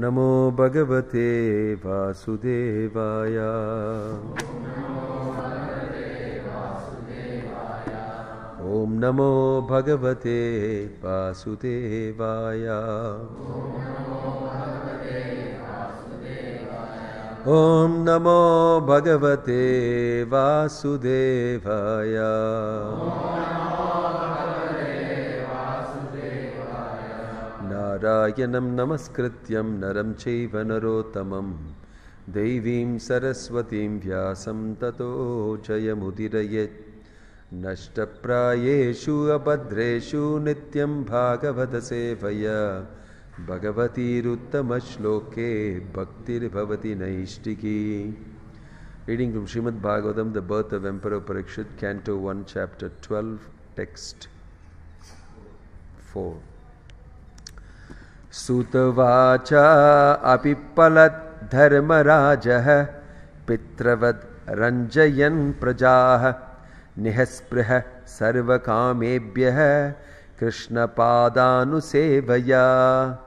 नमो भगवते वासुदेवाय। ओम नमो भगवते वासुदेवाय। ओम नमो भगवते वासुदेवाय। नारायणं नमस्कृत्यं नरं चैव नरोत्तमं देवीं सरस्वतीं व्यासं ततो जयमुदीरयेत्। नष्टप्रायेषु अभद्रेषु नित्यं भागवत सेवया भगवतीरुत्तमश्लोके भक्तिर्भवति नैष्टिकी। Reading from Srimad Bhagavatam, The Birth of Emperor Parikshit, Canto 1, Chapter 12, Text 4. Sutavacha apippalat dharmarajah pitravad ranjayan prajah nihasprah sarvakamebhyah Krishna padanusevaya.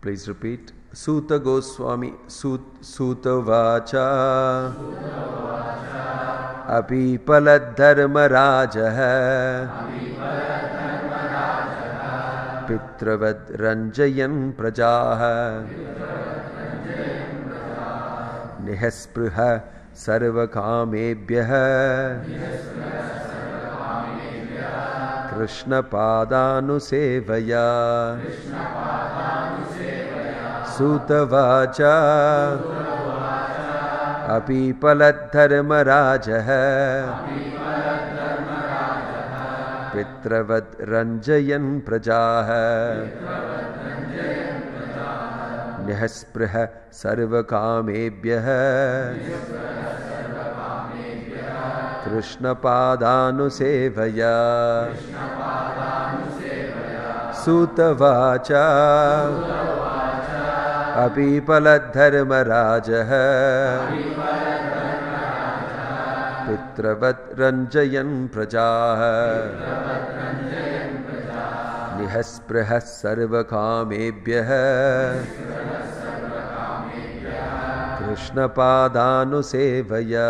Please repeat. Suta Goswami, Sutavacha apippalat dharmarajah पित्रवद रंजयन् प्रजाः निःस्पृह सर्वकामेभ्यः कृष्णपादानुसेवया। सूतवाचा अपीपलद्धर्मराजः पित्रवद रंजयन् प्रजाः निःस्पृह सर्वकामेभ्यः कृष्णपादानुसेवया। सूतवाचा अपीपलद्धर्मराजः पित्रवत् रंजयन् प्रजाः निःस्पृह सर्वकामेभ्यः कृष्णपादानुसेवया।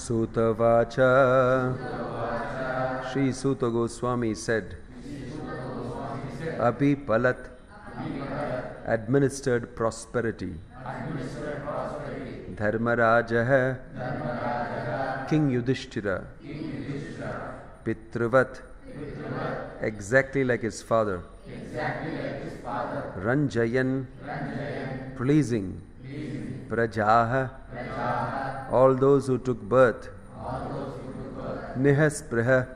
Sutavacha. Sri Suta Goswami said, Api Palat administered prosperity. Dharmarajah, King Yudhishthira, Pitruvat, exactly like his father. Ranjayan, pleasing. Prajaha, all those who took birth. Nihaspraha,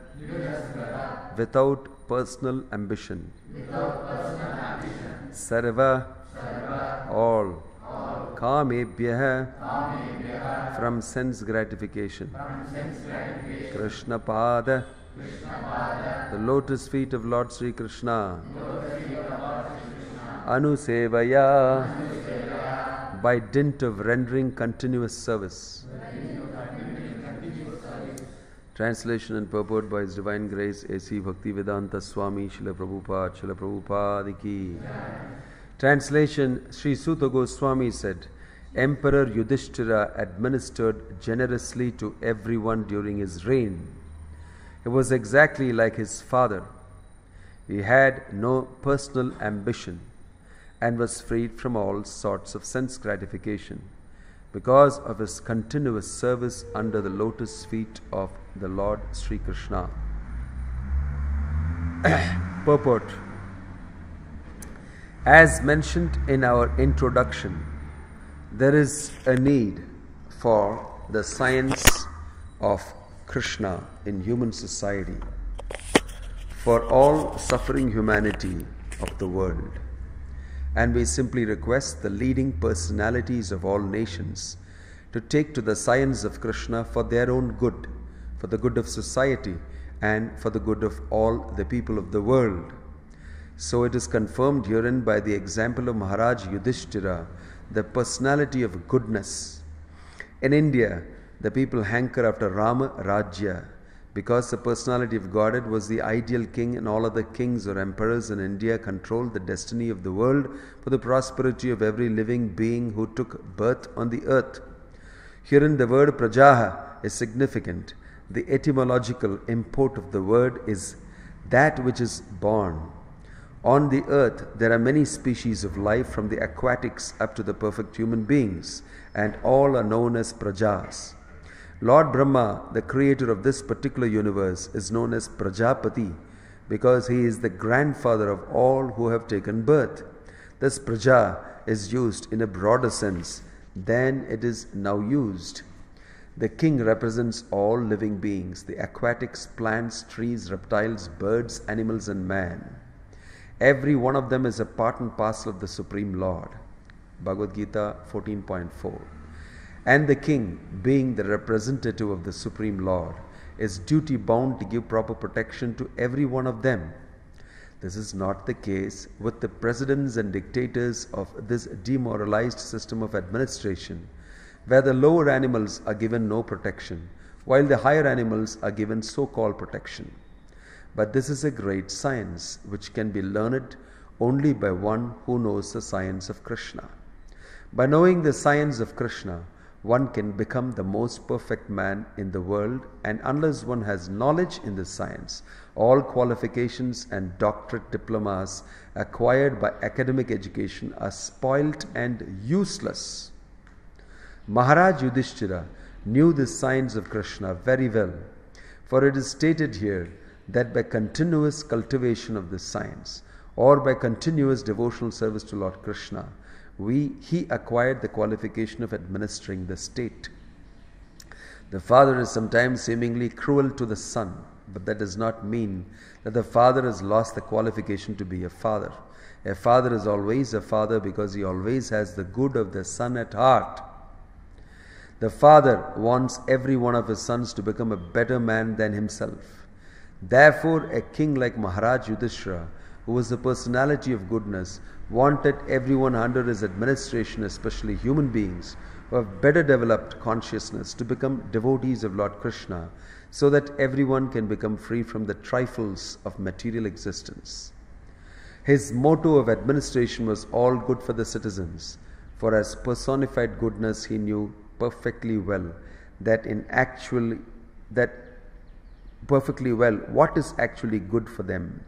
without personal ambition. Sarva, all. Kamebhyah, from sense gratification. Krishna Pada, the lotus feet of Lord Sri Krishna. Anusevaya, by dint of rendering continuous service. Translation and purport by His Divine Grace A.C. Bhaktivedanta Swami Srila Prabhupada Ki. Translation. Sri Suta Goswami said, Emperor Yudhishthira administered generously to everyone during his reign. He was exactly like his father. He had no personal ambition and was freed from all sorts of sense gratification because of his continuous service under the lotus feet of the Lord Sri Krishna. Purport. As mentioned in our introduction, there is a need for the science of Krishna in human society for all suffering humanity of the world. And we simply request the leading personalities of all nations to take to the science of Krishna for their own good, for the good of society, and for the good of all the people of the world. So it is confirmed herein by the example of Maharaj Yudhishthira, the personality of goodness. In India, the people hanker after Rama Rajya, because the personality of Godhead was the ideal king, and all other kings or emperors in India controlled the destiny of the world for the prosperity of every living being who took birth on the earth. Herein the word Prajaha is significant. The etymological import of the word is that which is born. On the earth there are many species of life, from the aquatics up to the perfect human beings, and all are known as Prajas. Lord Brahma, the creator of this particular universe, is known as Prajapati because he is the grandfather of all who have taken birth. Thus Praja is used in a broader sense than it is now used. The king represents all living beings, the aquatics, plants, trees, reptiles, birds, animals, and man. Every one of them is a part and parcel of the Supreme Lord. Bhagavad Gita 14.4. And the king, being the representative of the Supreme Lord, is duty bound to give proper protection to every one of them. This is not the case with the presidents and dictators of this demoralized system of administration, where the lower animals are given no protection, while the higher animals are given so-called protection. But this is a great science which can be learned only by one who knows the science of Krishna. By knowing the science of Krishna, one can become the most perfect man in the world, and unless one has knowledge in this science, all qualifications and doctorate diplomas acquired by academic education are spoilt and useless. Maharaj Yudhishthira knew the science of Krishna very well, for it is stated here that by continuous cultivation of this science, or by continuous devotional service to Lord Krishna, he acquired the qualification of administering the state. The father is sometimes seemingly cruel to the son, but that does not mean that the father has lost the qualification to be a father. A father is always a father because he always has the good of the son at heart. The father wants every one of his sons to become a better man than himself. Therefore, a king like Maharaj Yudhishthira, who was the personality of goodness, wanted everyone under his administration, especially human beings who have better developed consciousness, to become devotees of Lord Krishna, so that everyone can become free from the trifles of material existence. His motto of administration was all good for the citizens, for as personified goodness he knew perfectly well that perfectly well what is actually good for them.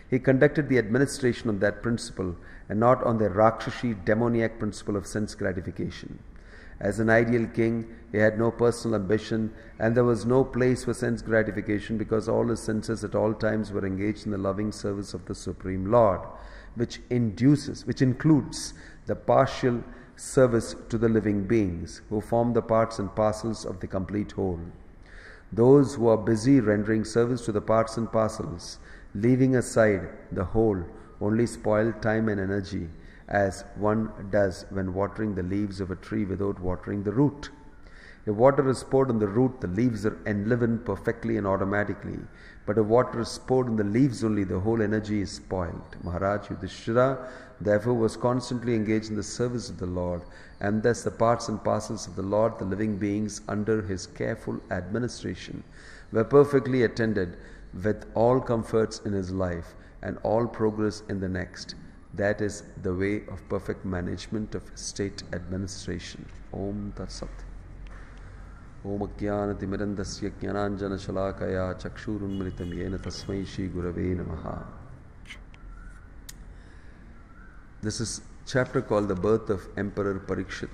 He conducted the administration on that principle and not on the Rakshashi demoniac principle of sense gratification. As an ideal king, he had no personal ambition, and there was no place for sense gratification because all his senses at all times were engaged in the loving service of the Supreme Lord, which includes the partial service to the living beings who form the parts and parcels of the complete whole. Those who are busy rendering service to the parts and parcels, leaving aside the whole, only spoil time and energy, as one does when watering the leaves of a tree without watering the root. If water is poured on the root, the leaves are enlivened perfectly and automatically. But if water is poured on the leaves only, the whole energy is spoiled. Maharaj Yudhishthira therefore was constantly engaged in the service of the Lord, and thus the parts and parcels of the Lord, the living beings under his careful administration, were perfectly attended with all comforts in his life and all progress in the next. That is the way of perfect management of state administration. Om Tat Sat. Om Ajnanatimirandasya Jnananjana Shalakaya Chakshurunmilitam Yena Tasmai Shri Gurave Namaha. This is chapter called The Birth of Emperor Parikshit.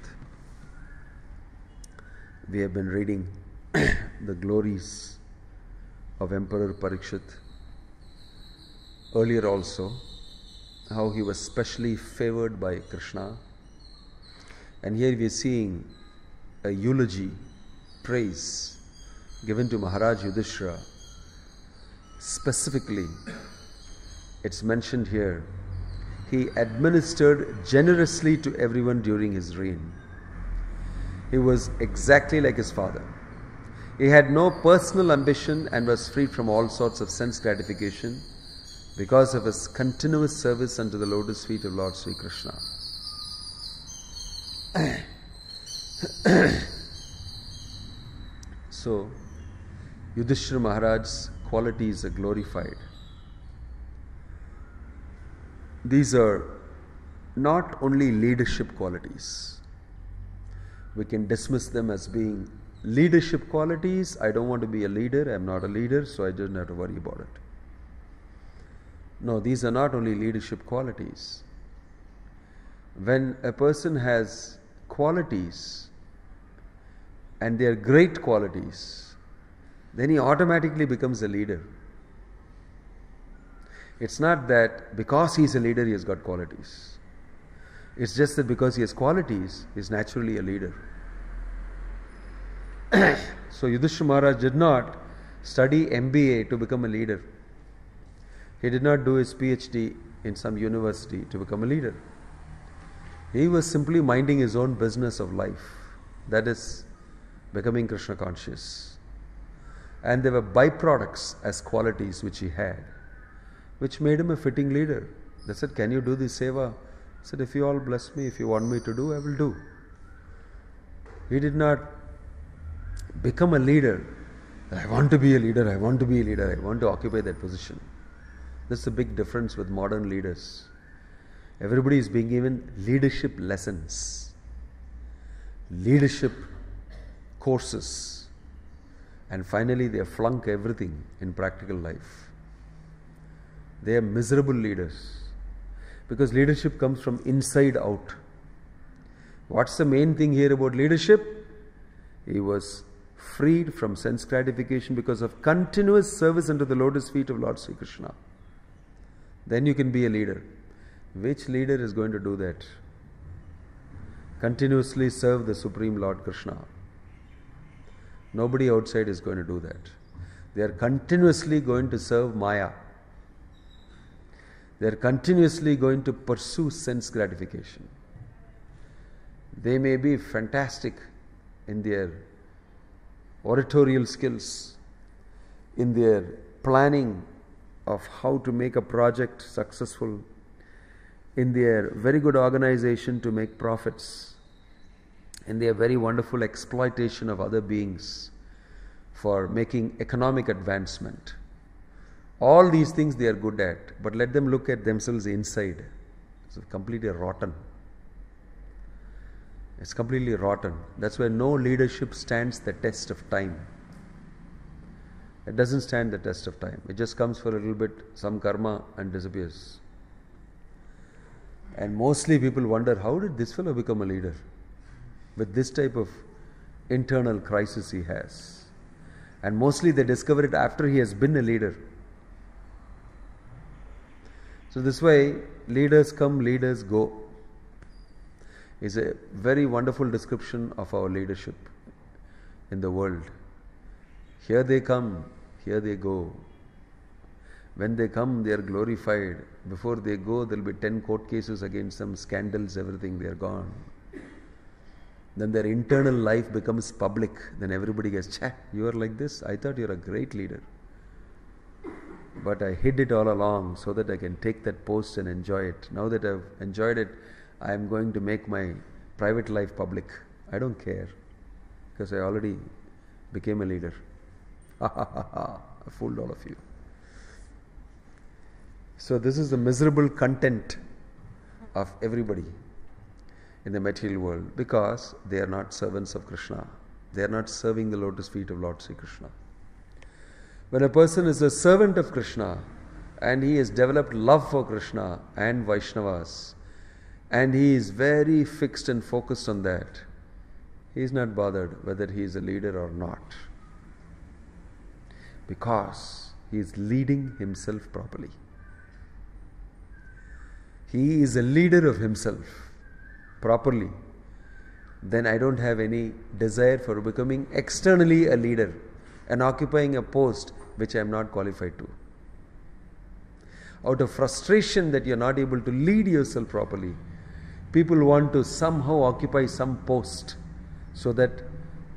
We have been reading the glories of Emperor Parikshit earlier also, how he was specially favored by Krishna. And here we are seeing a eulogy, praise given to Maharaj Yudhishthira. Specifically, it's mentioned here, he administered generously to everyone during his reign. He was exactly like his father. He had no personal ambition and was freed from all sorts of sense gratification because of his continuous service unto the lotus feet of Lord Sri Krishna. So, Yudhishthira Maharaj's qualities are glorified. These are not only leadership qualities. We can dismiss them as being leadership qualities. I don't want to be a leader, I'm not a leader, so I don't have to worry about it. No, these are not only leadership qualities. When a person has qualities, and they are great qualities, then he automatically becomes a leader. It's not that because he is a leader he has got qualities. It's just that because he has qualities, he is naturally a leader. So Yudhishthira Maharaj did not study MBA to become a leader. He did not do his PhD in some university to become a leader. He was simply minding his own business of life. That is becoming Krishna conscious. And there were byproducts as qualities which he had, which made him a fitting leader. They said, can you do this seva? He said, if you all bless me, if you want me to do, I will do. He did not become a leader. I want to be a leader, I want to be a leader, I want to occupy that position. That's the big difference with modern leaders. Everybody is being given leadership lessons, leadership courses, and finally they flunk everything in practical life. They are miserable leaders because leadership comes from inside out. What's the main thing here about leadership? He was freed from sense gratification because of continuous service unto the lotus feet of Lord Sri Krishna. Then you can be a leader. Which leader is going to do that? Continuously serve the Supreme Lord Krishna. Nobody outside is going to do that. They are continuously going to serve Maya. They are continuously going to pursue sense gratification. They may be fantastic in their oratorial skills, in their planning of how to make a project successful, in their very good organization to make profits, in their very wonderful exploitation of other beings for making economic advancement. All these things they are good at, but let them look at themselves inside. It's completely rotten. It's completely rotten. That's why no leadership stands the test of time. It doesn't stand the test of time. It just comes for a little bit, some karma, and disappears. And mostly people wonder, how did this fellow become a leader? With this type of internal crisis he has. And mostly they discover it after he has been a leader. So this way, leaders come, leaders go. Is a very wonderful description of our leadership in the world. Here they come, here they go. When they come, they are glorified. Before they go, there will be 10 court cases against them, scandals, everything, they are gone. Then their internal life becomes public. Then everybody gets, "Chah, you are like this? I thought you are a great leader. But I hid it all along so that I can take that post and enjoy it. Now that I've enjoyed it, I am going to make my private life public. I don't care, because I already became a leader." Ha ha ha ha, I fooled all of you. So this is the miserable content of everybody in the material world, because they are not servants of Krishna. They are not serving the lotus feet of Lord Sri Krishna. When a person is a servant of Krishna and he has developed love for Krishna and Vaishnavas, and he is very fixed and focused on that, he is not bothered whether he is a leader or not, because he is leading himself properly. He is a leader of himself properly. Then I don't have any desire for becoming externally a leader and occupying a post which I am not qualified to. Out of frustration that you are not able to lead yourself properly, people want to somehow occupy some post so that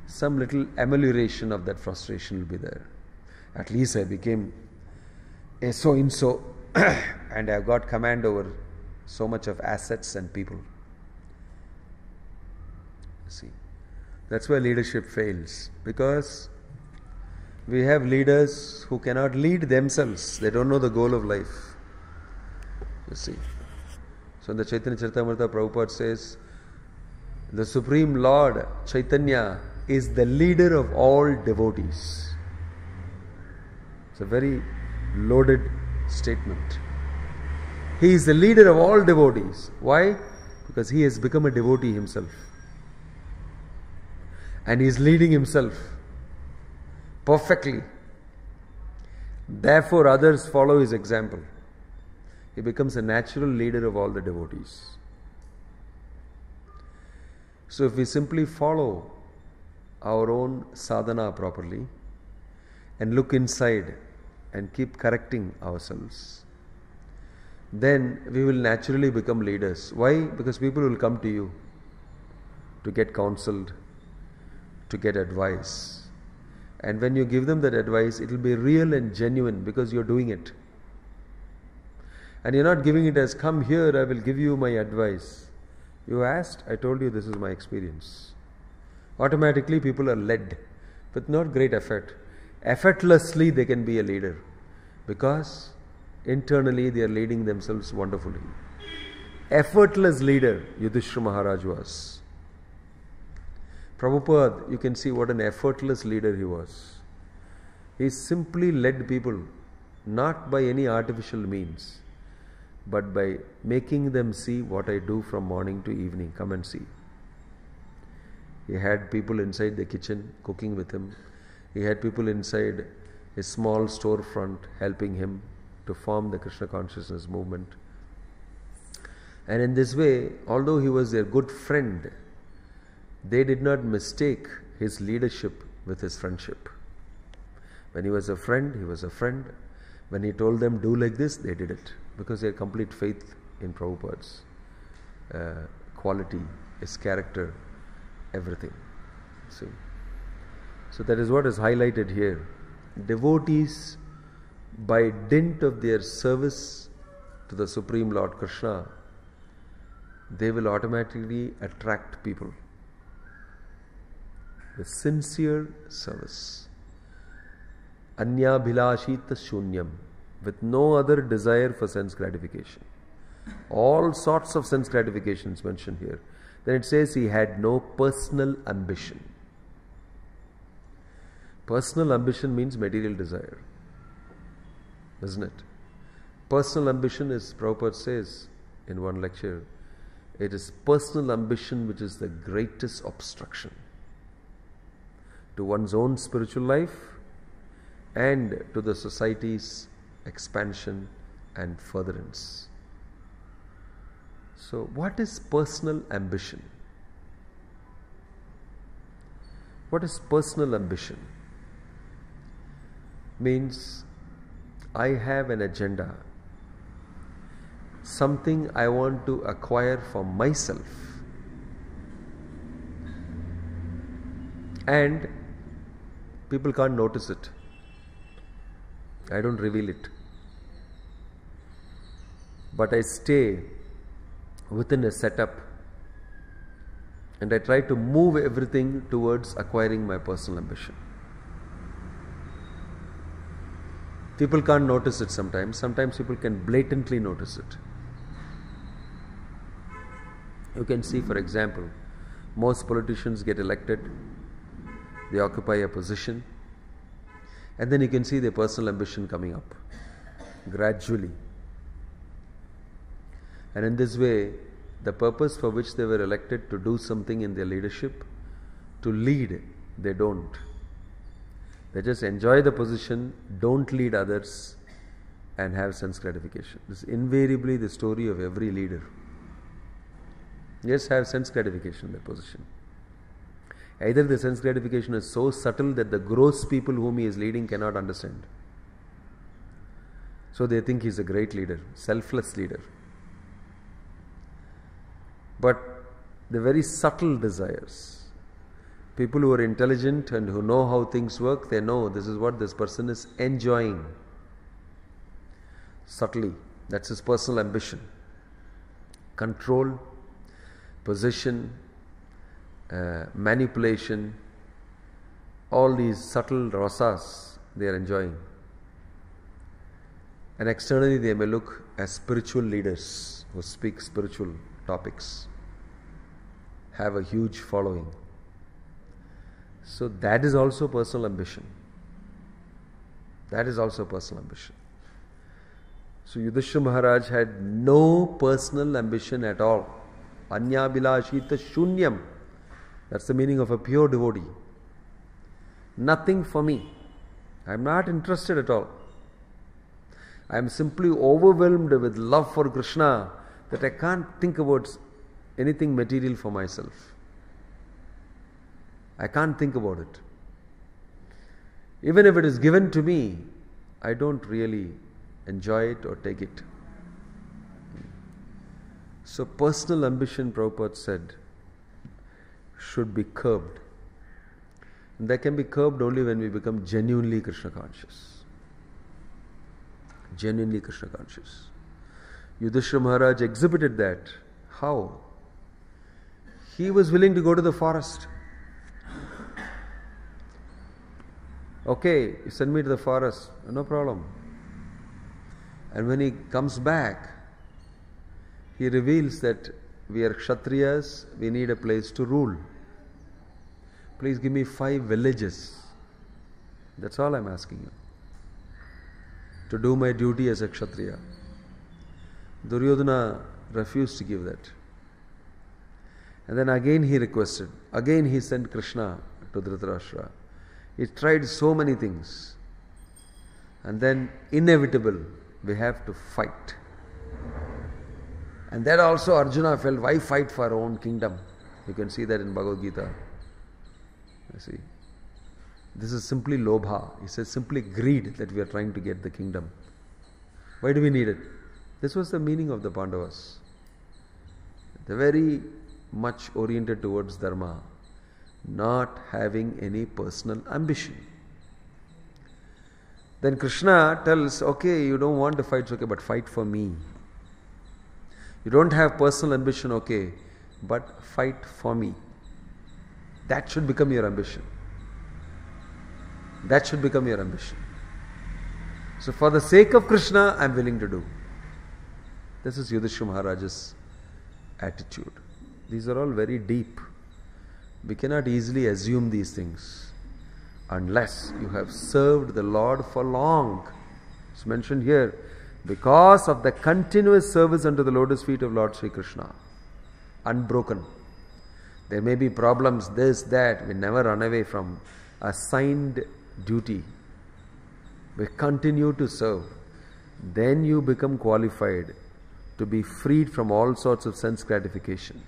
some little amelioration of that frustration will be there. At least I became a so-and-so and I have got command over so much of assets and people. See, that's why leadership fails, because we have leaders who cannot lead themselves. They don't know the goal of life. You see. So in the Chaitanya Charitamrita, Prabhupada says, the Supreme Lord Chaitanya is the leader of all devotees. It's a very loaded statement. He is the leader of all devotees. Why? Because he has become a devotee himself. And he is leading himself perfectly. Therefore, others follow his example. He becomes a natural leader of all the devotees. So if we simply follow our own sadhana properly and look inside and keep correcting ourselves, then we will naturally become leaders. Why? Because people will come to you to get counseled, to get advice. And when you give them that advice, it will be real and genuine, because you are doing it. And you are not giving it as, "Come here, I will give you my advice." You asked, I told you this is my experience. Automatically people are led with not great effort. Effortlessly they can be a leader, because internally they are leading themselves wonderfully. Effortless leader Yudhishthira Maharaj was. Prabhupada, you can see what an effortless leader he was. He simply led people, not by any artificial means, but by making them see what I do from morning to evening. Come and see. He had people inside the kitchen cooking with him. He had people inside his small storefront helping him to form the Krishna consciousness movement. And in this way, although he was their good friend, they did not mistake his leadership with his friendship. When he was a friend, he was a friend. When he told them, "Do like this," they did it, because they had complete faith in Prabhupada's quality, his character, everything. See? So that is what is highlighted here. Devotees, by dint of their service to the Supreme Lord Krishna, they will automatically attract people. The sincere service. Anya bhilashita shunyam, with no other desire for sense gratification. All sorts of sense gratifications mentioned here. then it says he had no personal ambition. Personal ambition means material desire, isn't it? Personal ambition is, Prabhupada says in one lecture, it is personal ambition which is the greatest obstruction to one's own spiritual life and to the society's expansion and furtherance. So, what is personal ambition? What is personal ambition? Means I have an agenda, something I want to acquire for myself, and people can't notice it. I don't reveal it, but I stay within a setup and I try to move everything towards acquiring my personal ambition. People can't notice it sometimes. Sometimes people can blatantly notice it. You can see, for example, most politicians get elected, they occupy a position, and then you can see their personal ambition coming up gradually. And in this way, the purpose for which they were elected to do something in their leadership, to lead, they don't. They just enjoy the position, don't lead others, and have sense gratification. This is invariably the story of every leader. Just have sense gratification in their position. Either the sense gratification is so subtle that the gross people whom he is leading cannot understand. So they think he is a great leader, selfless leader. But the very subtle desires, people who are intelligent and who know how things work, they know this is what this person is enjoying. Subtly, that's his personal ambition. Control, position, manipulation, all these subtle rasas they are enjoying. And externally they may look as spiritual leaders who speak spiritual topics, have a huge following. So that is also personal ambition. That is also personal ambition. So Yudhishthira Maharaj had no personal ambition at all. Anyabhilashita shunyam. That's the meaning of a pure devotee. Nothing for me. I am not interested at all. I am simply overwhelmed with love for Krishna that I can't think about anything material for myself. I can't think about it. Even if it is given to me, I don't really enjoy it or take it. So personal ambition, Prabhupada said, should be curbed. And that can be curbed only when we become genuinely Krishna conscious. Genuinely Krishna conscious. Yudhishthira Maharaj exhibited that. How? He was willing to go to the forest. Okay, you send me to the forest, no problem. And when he comes back, he reveals that we are Kshatriyas, we need a place to rule. Please give me 5 villages. That's all I'm asking you. To do my duty as a Kshatriya. Duryodhana refused to give that. And then again he requested. Again he sent Krishna to Dhritarashtra. He tried so many things. And then inevitable, we have to fight. And that also Arjuna felt, why fight for our own kingdom? You can see that in Bhagavad Gita. You see, this is simply lobha. He says simply greed that we are trying to get the kingdom. Why do we need it? This was the meaning of the Pandavas. They're very much oriented towards dharma, not having any personal ambition. Then Krishna tells, okay, you don't want to fight, okay, but fight for me. You don't have personal ambition, okay, but fight for me. That should become your ambition. That should become your ambition. So for the sake of Krishna, I am willing to do. This is Yudhishthira Maharaj's attitude. These are all very deep. We cannot easily assume these things unless you have served the Lord for long. It's mentioned here, because of the continuous service unto the lotus feet of Lord Sri Krishna, unbroken. There may be problems, this, that. We never run away from assigned duty. We continue to serve. Then you become qualified to be freed from all sorts of sense gratification.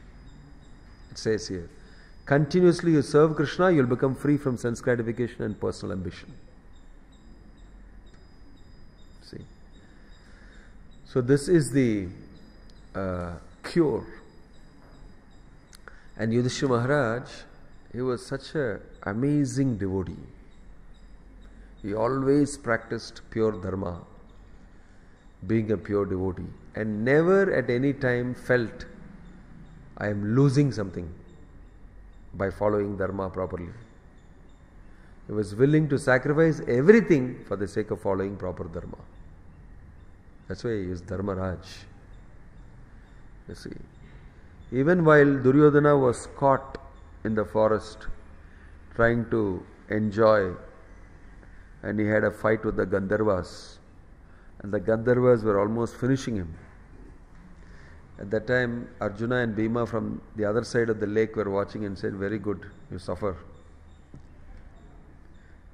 It says here, continuously you serve Krishna, you will become free from sense gratification and personal ambition. See? So this is the cure. And Yudhishthira Maharaj, he was such an amazing devotee. He always practiced pure dharma, being a pure devotee, and never at any time felt, I am losing something by following dharma properly. He was willing to sacrifice everything for the sake of following proper dharma. That's why he is Dharmaraj. You see, even while Duryodhana was caught in the forest trying to enjoy, and he had a fight with the Gandharvas, and the Gandharvas were almost finishing him. At that time, Arjuna and Bhima from the other side of the lake were watching and said, very good, you suffer.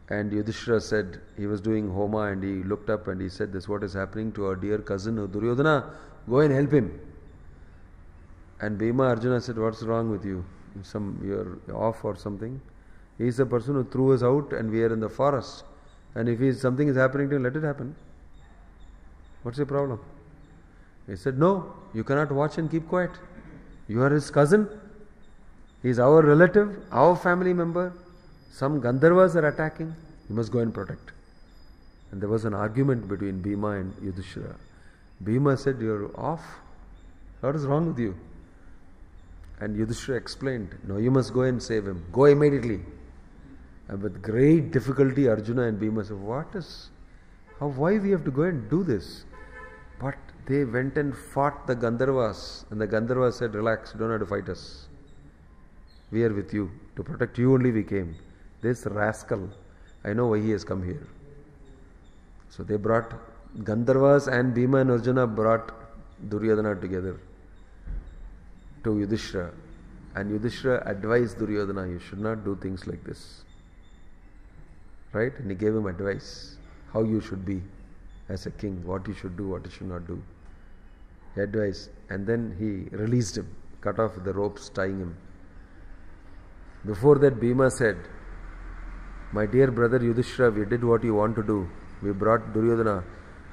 And Yudhishthira said, he was doing Homa, and he looked up and he said, this is what is happening to our dear cousin Duryodhana, go and help him. And Bhima Arjuna said, what's wrong with you? You're off or something? He is the person who threw us out and we are in the forest. And if something is happening to him, let it happen. What's your problem? He said, no, you cannot watch and keep quiet. You are his cousin. He is our relative, our family member. Some Gandharvas are attacking. You must go and protect. And there was an argument between Bhima and Yudhishthira. Bhima said, you're off. What is wrong with you? And Yudhishthira explained, no, you must go and save him. Go immediately. And with great difficulty, Arjuna and Bhima said, why we have to go and do this? But they went and fought the Gandharvas, and the Gandharvas said, relax, you don't have to fight us. We are with you. To protect you only we came. This rascal, I know why he has come here. So they brought Gandharvas, and Bhima and Arjuna brought Duryodhana together to Yudhishthira. And Yudhishthira advised Duryodhana, you should not do things like this. Right? And he gave him advice, how you should be as a king, what you should do, what you should not do. He advised, and then he released him, cut off the ropes tying him. Before that, Bhima said, my dear brother Yudhishthira, we did what you want to do. We brought Duryodhana.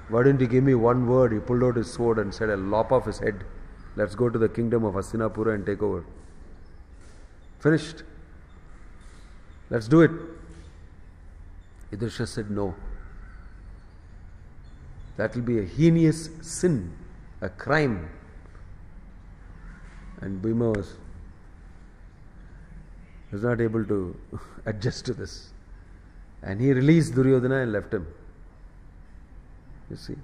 Why didn't you give me one word? He pulled out his sword and said, I'll lop off his head. Let's go to the kingdom of Hastinapura and take over. Finished. Let's do it. Yudhishthira said, no. That will be a heinous sin, a crime. And Bhima was not able to adjust to this. And he released Duryodhana and left him. You see,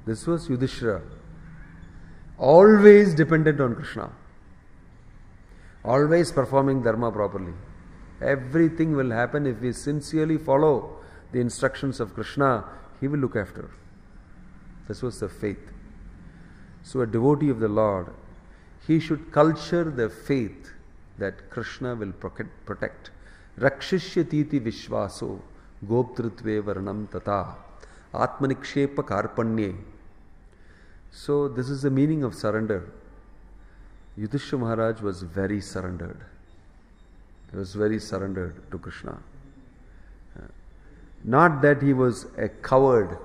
this was Yudhishthira, always dependent on Krishna, always performing dharma properly. Everything will happen if we sincerely follow the instructions of Krishna. He will look after. This was the faith. So a devotee of the Lord, he should culture the faith that Krishna will protect. Rakshishyatiti vishvaso goptrutve varnam tata atmanikshepa karpanye. So this is the meaning of surrender. Yudhishthira Maharaj was very surrendered. He was very surrendered to Krishna. Not that he was a coward,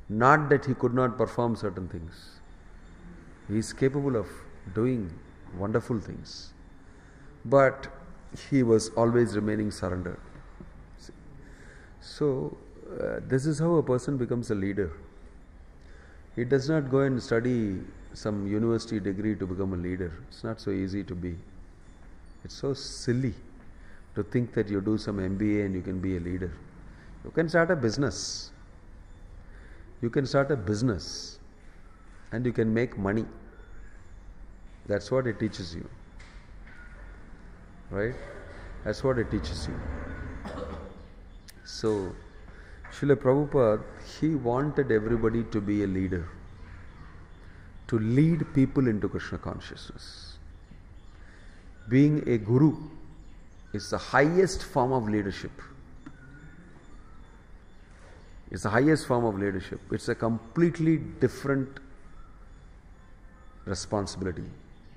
not that he could not perform certain things. He is capable of doing wonderful things. But he was always remaining surrendered. So, this is how a person becomes a leader. He does not go and study some university degree to become a leader. It's not so easy to be. It's so silly to think that you do some MBA and you can be a leader. You can start a business. You can start a business and you can make money. That's what it teaches you. Right? That's what it teaches you. So, Srila Prabhupada, he wanted everybody to be a leader, to lead people into Krishna consciousness. Being a guru is the highest form of leadership. It's the highest form of leadership. It's a completely different responsibility.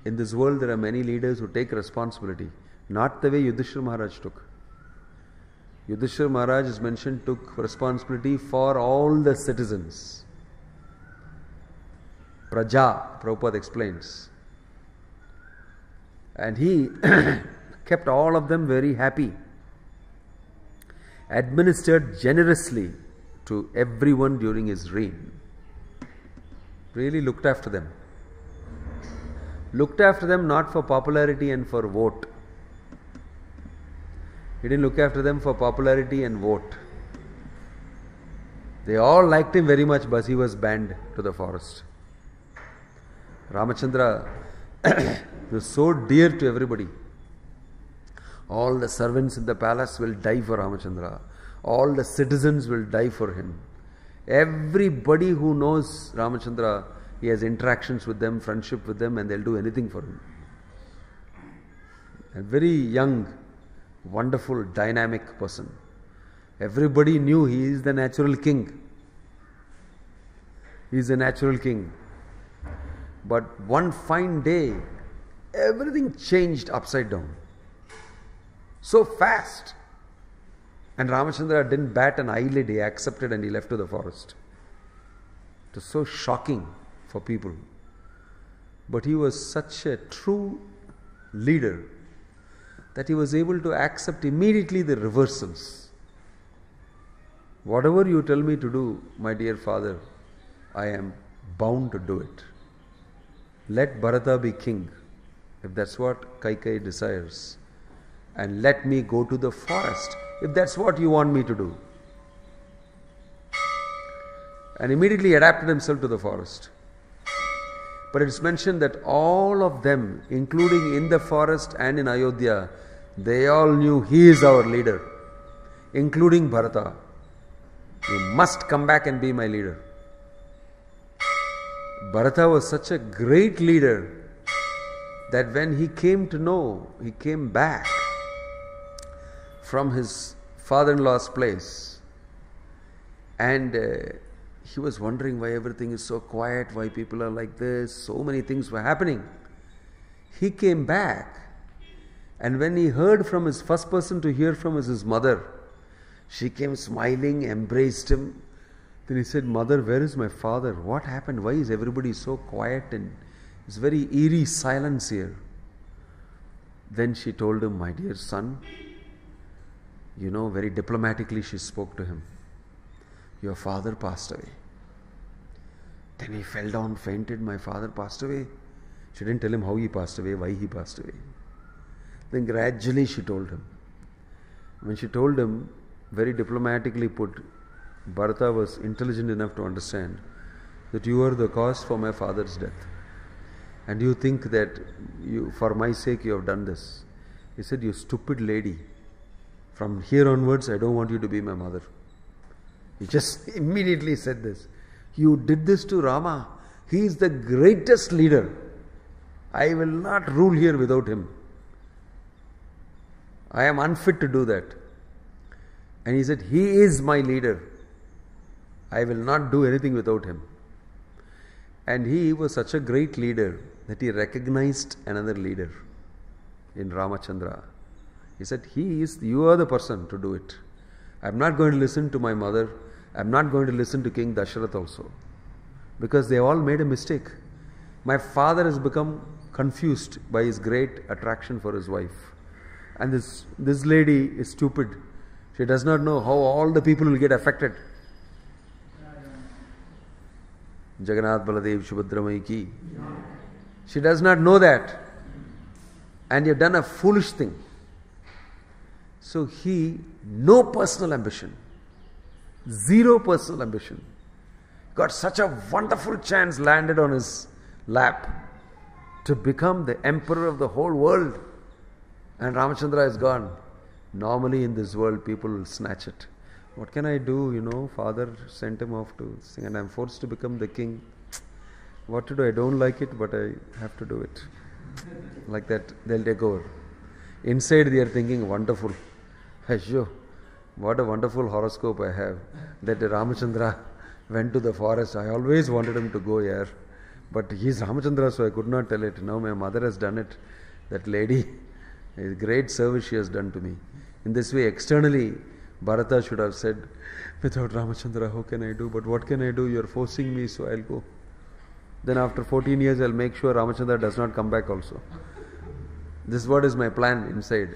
In this world, there are many leaders who take responsibility, not the way Yudhishthira Maharaj took. Yudhishthira Maharaj is mentioned took responsibility for all the citizens. Praja, Prabhupada explains. And he kept all of them very happy, administered generously to everyone during his reign. Really looked after them. Looked after them not for popularity and for vote. He didn't look after them for popularity and vote. They all liked him very much, but he was banned to the forest. Ramachandra was so dear to everybody. All the servants in the palace will die for Ramachandra. All the citizens will die for him. Everybody who knows Ramachandra, he has interactions with them, friendship with them, and they'll do anything for him. A very young, wonderful, dynamic person. Everybody knew he is the natural king. He is the natural king. But one fine day, everything changed upside down. So fast. And Ramachandra didn't bat an eyelid. He accepted and he left to the forest. It was so shocking for people. But he was such a true leader that he was able to accept immediately the reversals. Whatever you tell me to do, my dear father, I am bound to do it. Let Bharata be king, if that's what Kaikeyi desires. And let me go to the forest, if that's what you want me to do. And immediately adapted himself to the forest. But it's mentioned that all of them, including in the forest and in Ayodhya, they all knew he is our leader, including Bharata. You must come back and be my leader. Bharata was such a great leader that when he came to know, he came back from his father-in-law's place, and he was wondering why everything is so quiet, why people are like this, so many things were happening. He came back, and when he heard from his first person to hear from his mother, she came smiling, embraced him. Then he said, "Mother, where is my father? What happened? Why is everybody so quiet and it's very eerie silence here?" Then she told him, "My dear son," very diplomatically she spoke to him, "Your father passed away." Then he fell down, fainted. "My father passed away?" She didn't tell him how he passed away, why he passed away. Then gradually she told him. When she told him, very diplomatically put, Bharata was intelligent enough to understand that you are the cause for my father's death. And you think that for my sake you have done this. He said, "You stupid lady. From here onwards, I don't want you to be my mother." He just immediately said this. "You did this to Rama. He is the greatest leader. I will not rule here without him. I am unfit to do that." And he said, "He is my leader. I will not do anything without him." And he was such a great leader that he recognized another leader in Ramachandra. He said, "You are the person to do it. I am not going to listen to my mother. I am not going to listen to King Dasharath also. Because they all made a mistake. My father has become confused by his great attraction for his wife. And this lady is stupid. She does not know how all the people will get affected." Jagannath Baladev Subhadramai ki. She does not know that. And you have done a foolish thing. So no personal ambition. Zero personal ambition. Got such a wonderful chance landed on his lap to become the emperor of the whole world. and Ramachandra is gone. Normally in this world, people will snatch it. What can I do? Father sent him off to sing, and I'm forced to become the king. What to do? I don't like it, but I have to do it. Like that, they'll take over. Inside, they are thinking, wonderful. Asho, what a wonderful horoscope I have. That Ramachandra went to the forest. I always wanted him to go here. But he's Ramachandra, so I could not tell it. Now my mother has done it. That lady, a great service she has done to me. In this way, externally, Bharata should have said, without Ramachandra, how can I do? But what can I do? You are forcing me, so I'll go. Then after 14 years, I'll make sure Ramachandra does not come back also. This is what is my plan inside.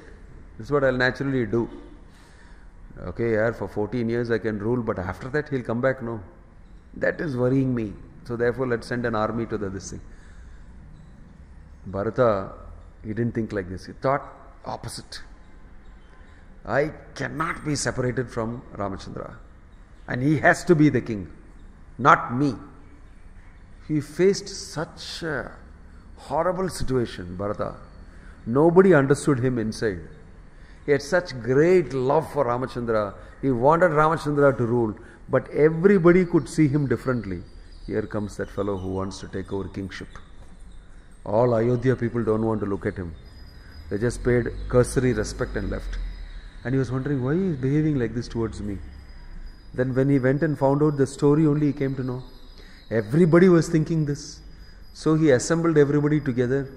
This is what I'll naturally do. Okay, yeah, for 14 years I can rule, but after that he'll come back, no. That is worrying me. So therefore, let's send an army to this thing. Bharata, he didn't think like this. He thought opposite. I cannot be separated from Ramachandra. And he has to be the king, not me. He faced such a horrible situation, Bharata. Nobody understood him inside. He had such great love for Ramachandra. He wanted Ramachandra to rule, but everybody could see him differently. Here comes that fellow who wants to take over kingship. All Ayodhya people don't want to look at him. They just paid cursory respect and left. And he was wondering why he is behaving like this towards me. Then when he went and found out the story, only he came to know. Everybody was thinking this. So he assembled everybody together,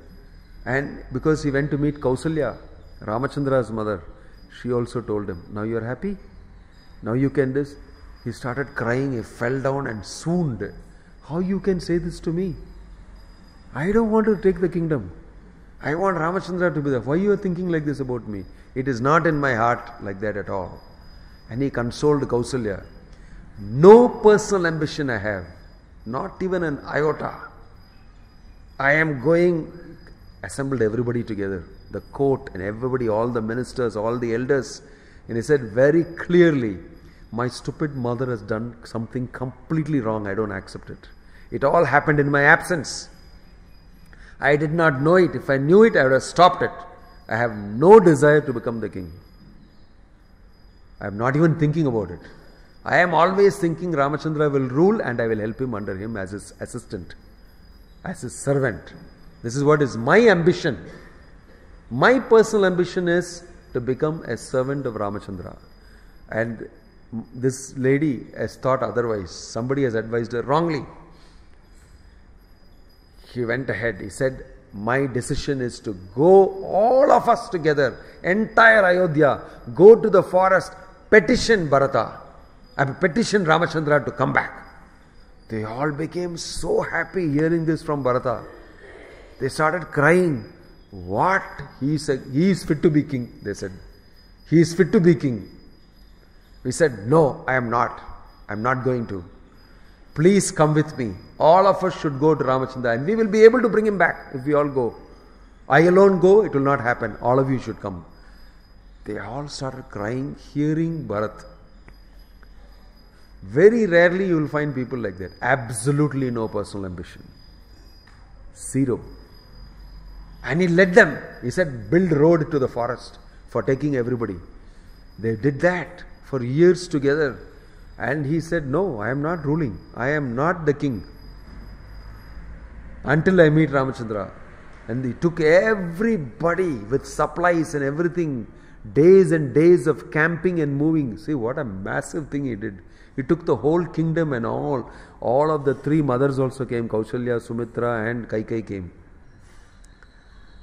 and because he went to meet Kausalya, Ramachandra's mother, she also told him, now you are happy? Now you can this? He started crying, he fell down and swooned. How you can say this to me? I don't want to take the kingdom. I want Ramachandra to be there. Why you are thinking like this about me? It is not in my heart like that at all. And he consoled Kausalya. No personal ambition I have. Not even an iota. I am going, assembled everybody together, the court and everybody, all the ministers, all the elders. And he said very clearly, my stupid mother has done something completely wrong. I don't accept it. It all happened in my absence. I did not know it. If I knew it, I would have stopped it. I have no desire to become the king. I am not even thinking about it. I am always thinking Ramachandra will rule and I will help him under him as his assistant, as his servant. This is what is my ambition. My personal ambition is to become a servant of Ramachandra. And this lady has thought otherwise. Somebody has advised her wrongly. He went ahead. He said, my decision is to go, all of us together, entire Ayodhya, go to the forest, petition Bharata, and petition Ramachandra to come back. They all became so happy hearing this from Bharata. They started crying. What? He said, he is fit to be king. They said, he is fit to be king. We said, no, I am not. I am not going to. Please come with me. All of us should go to Ramachandra and we will be able to bring him back if we all go. I alone go, it will not happen. All of you should come. They all started crying, hearing Bharat. Very rarely you will find people like that. Absolutely no personal ambition. Zero. And he led them. He said, build road to the forest for taking everybody. They did that for years together. And he said, no, I am not ruling. I am not the king. Until I meet Ramachandra. And he took everybody with supplies and everything. Days and days of camping and moving. See what a massive thing he did. He took the whole kingdom and all. All of the three mothers also came. Kausalya, Sumitra and Kaikai came.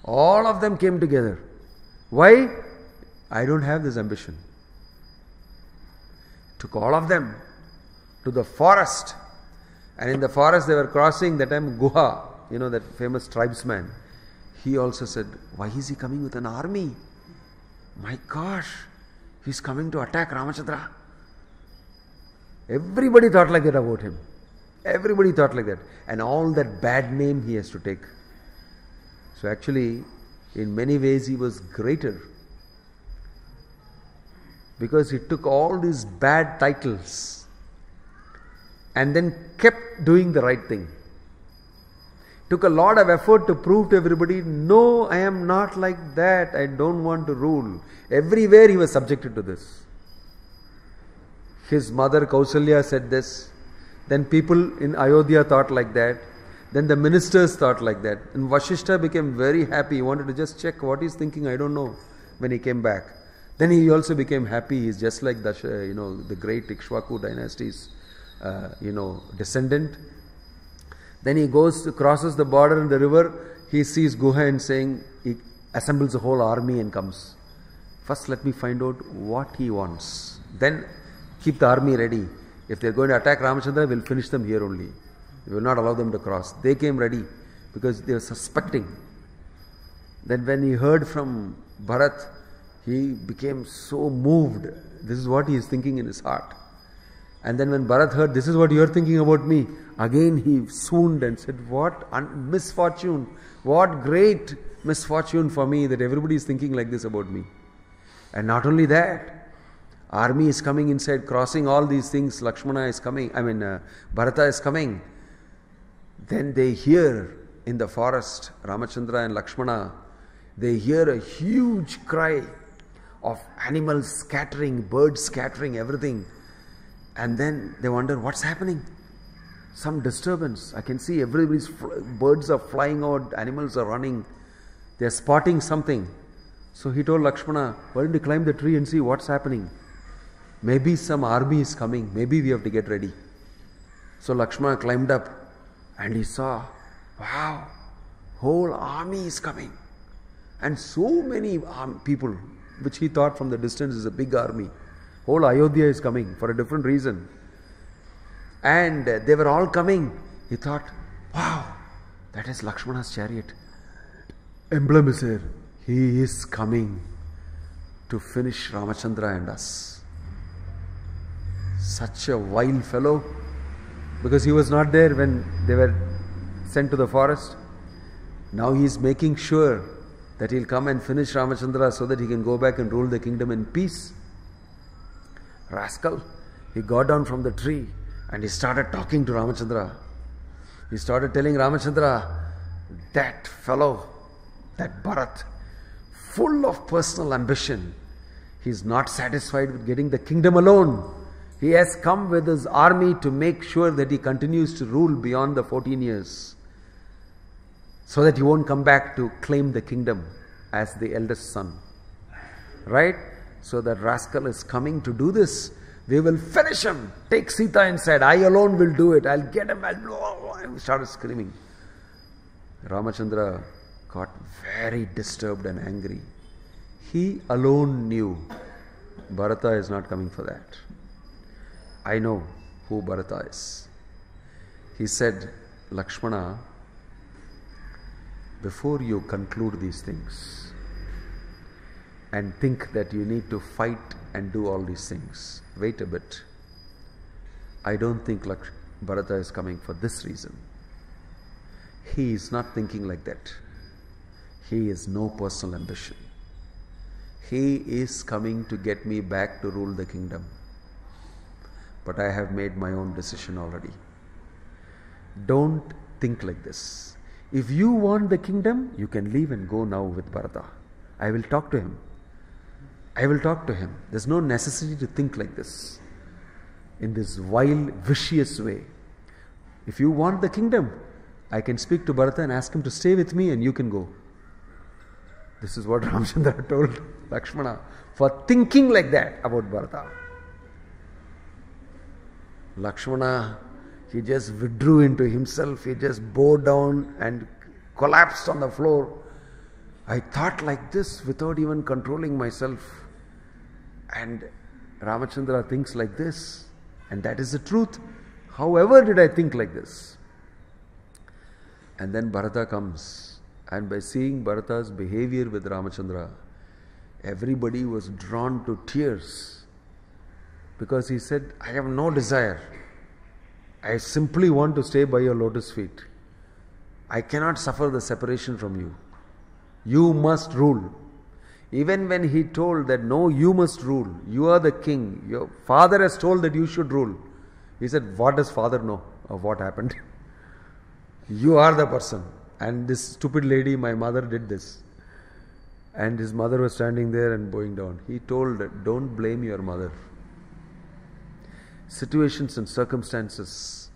All of them came together. Why? I don't have this ambition. Took all of them to the forest. And in the forest they were crossing that time Guha, that famous tribesman. He also said, why is he coming with an army? My gosh, he's coming to attack Ramachandra. Everybody thought like that about him. Everybody thought like that. And all that bad name he has to take. So actually, in many ways he was greater. Because he took all these bad titles and then kept doing the right thing. took a lot of effort to prove to everybody, no, I am not like that, I don't want to rule. Everywhere he was subjected to this. His mother Kausalya said this, then people in Ayodhya thought like that, then the ministers thought like that. And Vashishta became very happy. He wanted to just check what he's thinking, I don't know, when he came back. Then he also became happy. He's just like the great Ikshvaku dynasty's descendant. Then he crosses the border in the river. He sees Guha and saying, he assembles a whole army and comes. First let me find out what he wants. Then keep the army ready. If they're going to attack Ramachandra, we'll finish them here only. We will not allow them to cross. They came ready because they were suspecting. Then when he heard from Bharat, he became so moved. This is what he is thinking in his heart. And then when Bharat heard, this is what you are thinking about me, again he swooned and said, what misfortune, what great misfortune for me that everybody is thinking like this about me. And not only that, army is coming inside, crossing all these things, Lakshmana is coming, Bharata is coming. Then they hear in the forest, Ramachandra and Lakshmana, they hear a huge cry of animals scattering, birds scattering, everything. And then they wonder, what's happening? Some disturbance. I can see birds are flying out, animals are running. They are spotting something. So he told Lakshmana, why don't you climb the tree and see what's happening? Maybe some army is coming. Maybe we have to get ready. So Lakshmana climbed up and he saw, wow, whole army is coming. And so many people, which he thought from the distance is a big army. Whole Ayodhya is coming for a different reason. And they were all coming. He thought, wow, that is Lakshmana's chariot. Emblem is here. He is coming to finish Ramachandra and us. Such a wild fellow, because he was not there when they were sent to the forest. Now he is making sure that he'll come and finish Ramachandra so that he can go back and rule the kingdom in peace. Rascal. He got down from the tree and he started talking to Ramachandra. He started telling Ramachandra, that fellow, that Bharat, full of personal ambition, he's not satisfied with getting the kingdom alone. He has come with his army to make sure that he continues to rule beyond the 14 years. So that he won't come back to claim the kingdom as the eldest son. Right? So that rascal is coming to do this. We will finish him. Take Sita inside. I alone will do it. I'll get him. I started screaming. Ramachandra got very disturbed and angry. He alone knew Bharata is not coming for that. I know who Bharata is. He said, Lakshmana, before you conclude these things and think that you need to fight and do all these things, wait a bit. I don't think Bharata is coming for this reason. He is not thinking like that. He has no personal ambition. He is coming to get me back to rule the kingdom. But I have made my own decision already. Don't think like this. If you want the kingdom, you can leave and go now with Bharata. I will talk to him. I will talk to him. There's no necessity to think like this, in this wild, vicious way. If you want the kingdom, I can speak to Bharata and ask him to stay with me and you can go. This is what Ramachandra told Lakshmana for thinking like that about Bharata. Lakshmana, he just withdrew into himself. He just bowed down and collapsed on the floor. I thought like this without even controlling myself. And Ramachandra thinks like this. And that is the truth. However did I think like this? And then Bharata comes. And by seeing Bharata's behavior with Ramachandra, everybody was drawn to tears. Because he said, I have no desire. I simply want to stay by your lotus feet. I cannot suffer the separation from you. You must rule. Even when he told that, no, you must rule. You are the king. Your father has told that you should rule. He said, what does father know of what happened? You are the person. And this stupid lady, my mother, did this. And his mother was standing there and bowing down. He told her, don't blame your mother. Situations and circumstances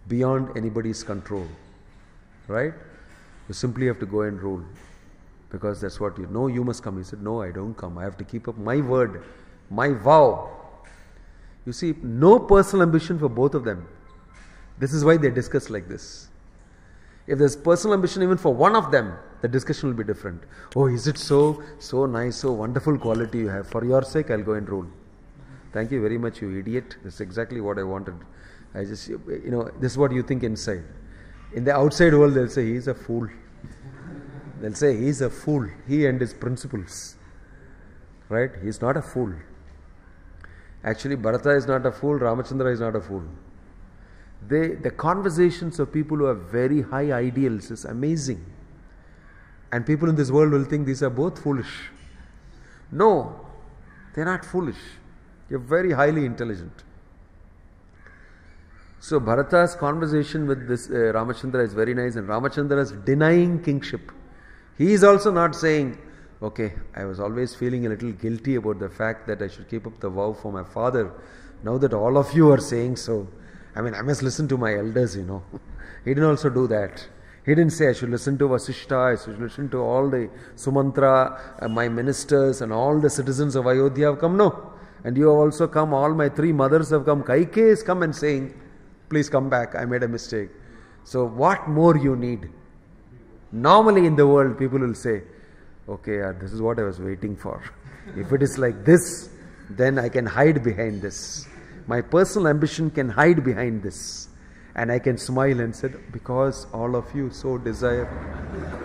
beyond anybody's control. Right? You simply have to go and rule. Because that's what you know. You must come. He said, no, I don't come. I have to keep up my word, my vow. You see, no personal ambition for both of them. This is why they discuss like this. If there's personal ambition even for one of them, the discussion will be different. Oh, is it so nice, so wonderful quality you have? For your sake, I'll go and rule. Thank you very much, you idiot. That's exactly what I wanted. I just, this is what you think inside. In the outside world, they'll say, he's a fool. They'll say, he's a fool. He and his principles. Right? He's not a fool. Actually, Bharata is not a fool. Ramachandra is not a fool. The conversations of people who have very high ideals is amazing. And people in this world will think these are both foolish. No, they're not foolish. They're very highly intelligent. So Bharata's conversation with this Ramachandra is very nice, and Ramachandra is denying kingship. He is also not saying, okay, I was always feeling a little guilty about the fact that I should keep up the vow for my father. Now that all of you are saying so, I must listen to my elders, He didn't also do that. He didn't say I should listen to Vasishta, I should listen to all the Sumantra, my ministers and all the citizens of Ayodhya have come. No. And you have also come, all my 3 mothers have come. Kaikeyi is come and saying, please come back, I made a mistake. So what more you need? Normally in the world people will say, okay, this is what I was waiting for. If it is like this, then I can hide behind this. My personal ambition can hide behind this. And I can smile and say, because all of you so desire,